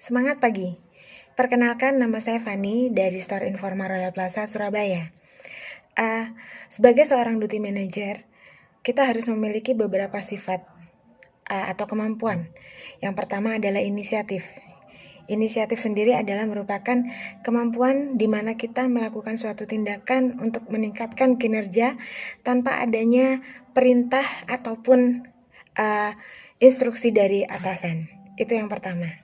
Semangat pagi. Perkenalkan, nama saya Fani dari Store Informa Royal Plaza, Surabaya. Sebagai seorang duty manager, kita harus memiliki beberapa sifat atau kemampuan. Yang pertama adalah inisiatif. Inisiatif sendiri adalah merupakan kemampuan di mana kita melakukan suatu tindakan untuk meningkatkan kinerja tanpa adanya perintah ataupun instruksi dari atasan. Itu yang pertama.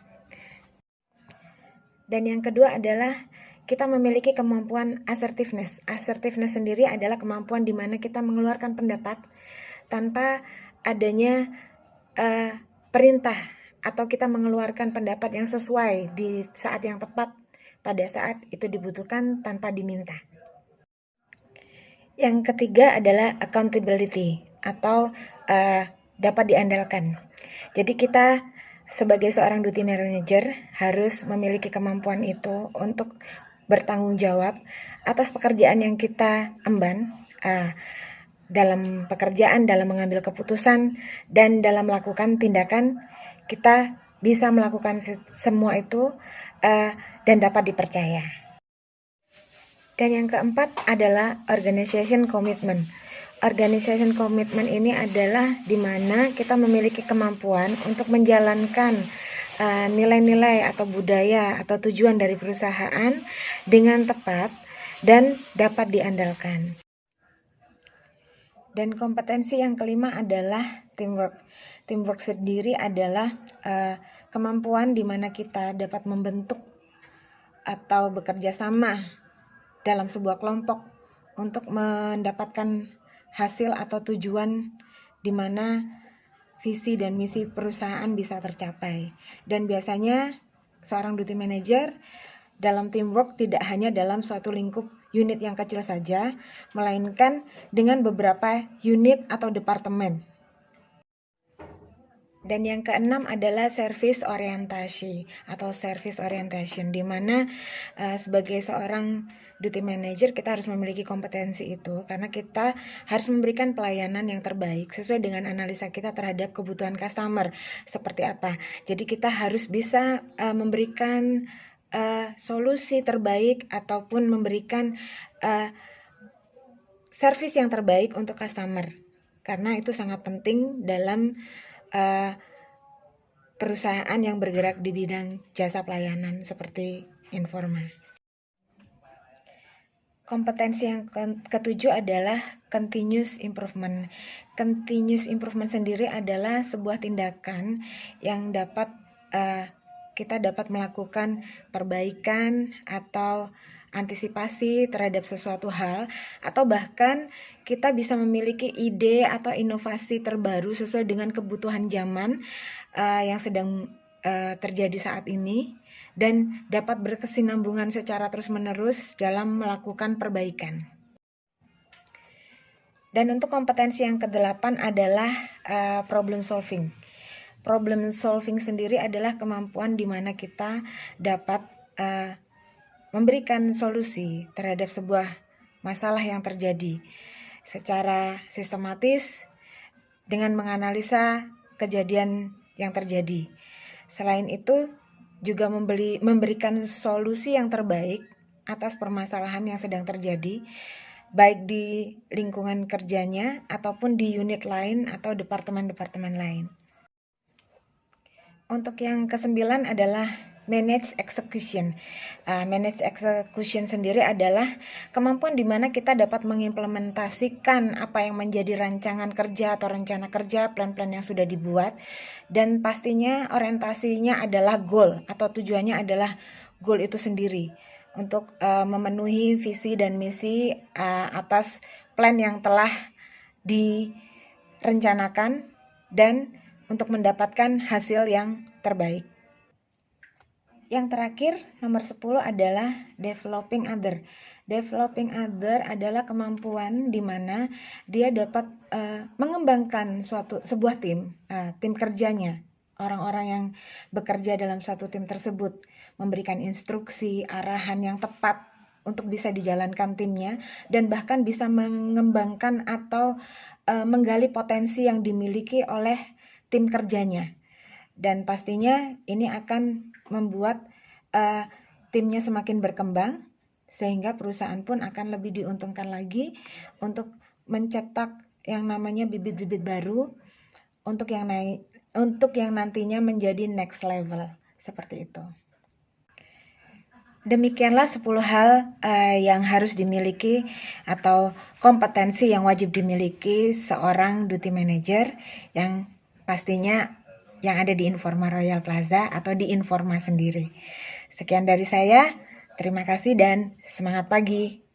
Dan yang kedua adalah kita memiliki kemampuan assertiveness. Assertiveness sendiri adalah kemampuan di mana kita mengeluarkan pendapat tanpa adanya perintah, atau kita mengeluarkan pendapat yang sesuai di saat yang tepat pada saat itu dibutuhkan tanpa diminta. Yang ketiga adalah accountability atau dapat diandalkan. Jadi kita sebagai seorang duty manager harus memiliki kemampuan itu untuk bertanggung jawab atas pekerjaan yang kita emban, dalam pekerjaan, dalam mengambil keputusan, dan dalam melakukan tindakan. Kita bisa melakukan semua itu dan dapat dipercaya. Dan yang keempat adalah organization commitment. Organization commitment ini adalah di mana kita memiliki kemampuan untuk menjalankan nilai-nilai atau budaya atau tujuan dari perusahaan dengan tepat dan dapat diandalkan. Dan kompetensi yang kelima adalah teamwork. Teamwork sendiri adalah kemampuan di mana kita dapat membentuk atau bekerja sama dalam sebuah kelompok untuk mendapatkan hasil atau tujuan di mana visi dan misi perusahaan bisa tercapai. Dan biasanya seorang duty manager dalam teamwork tidak hanya dalam suatu lingkup unit yang kecil saja, melainkan dengan beberapa unit atau departemen. Dan yang keenam adalah service orientasi atau service orientation, di mana sebagai seorang duty manager kita harus memiliki kompetensi itu karena kita harus memberikan pelayanan yang terbaik sesuai dengan analisa kita terhadap kebutuhan customer seperti apa. Jadi kita harus bisa memberikan solusi terbaik ataupun memberikan service yang terbaik untuk customer, karena itu sangat penting dalam perusahaan yang bergerak di bidang jasa pelayanan seperti Informa. Kompetensi yang ketujuh adalah continuous improvement. Continuous improvement sendiri adalah sebuah tindakan yang dapat kita dapat melakukan perbaikan atau antisipasi terhadap sesuatu hal, atau bahkan kita bisa memiliki ide atau inovasi terbaru sesuai dengan kebutuhan zaman yang sedang terjadi saat ini, dan dapat berkesinambungan secara terus-menerus dalam melakukan perbaikan. Dan untuk kompetensi yang ke-8 adalah problem solving. Problem solving sendiri adalah kemampuan di mana kita dapat memberikan solusi terhadap sebuah masalah yang terjadi secara sistematis dengan menganalisa kejadian yang terjadi. Selain itu, juga memberikan solusi yang terbaik atas permasalahan yang sedang terjadi, baik di lingkungan kerjanya ataupun di unit lain atau departemen-departemen lain. Untuk yang ke-9 adalah manage execution. Manage execution sendiri adalah kemampuan di mana kita dapat mengimplementasikan apa yang menjadi rancangan kerja atau rencana kerja, plan-plan yang sudah dibuat, dan pastinya orientasinya adalah goal atau tujuannya adalah goal itu sendiri untuk memenuhi visi dan misi atas plan yang telah direncanakan dan untuk mendapatkan hasil yang terbaik. Yang terakhir, nomor 10 adalah developing other. Developing other adalah kemampuan di mana dia dapat mengembangkan sebuah tim kerjanya, orang-orang yang bekerja dalam satu tim tersebut, memberikan instruksi, arahan yang tepat untuk bisa dijalankan timnya, dan bahkan bisa mengembangkan atau menggali potensi yang dimiliki oleh tim kerjanya. Dan pastinya ini akan membuat timnya semakin berkembang, sehingga perusahaan pun akan lebih diuntungkan lagi untuk mencetak yang namanya bibit-bibit baru untuk yang nantinya menjadi next level, seperti itu. Demikianlah 10 hal yang harus dimiliki atau kompetensi yang wajib dimiliki seorang duty manager, yang pastinya yang ada di Informa Royal Plaza atau di Informa sendiri. Sekian dari saya, terima kasih dan semangat pagi.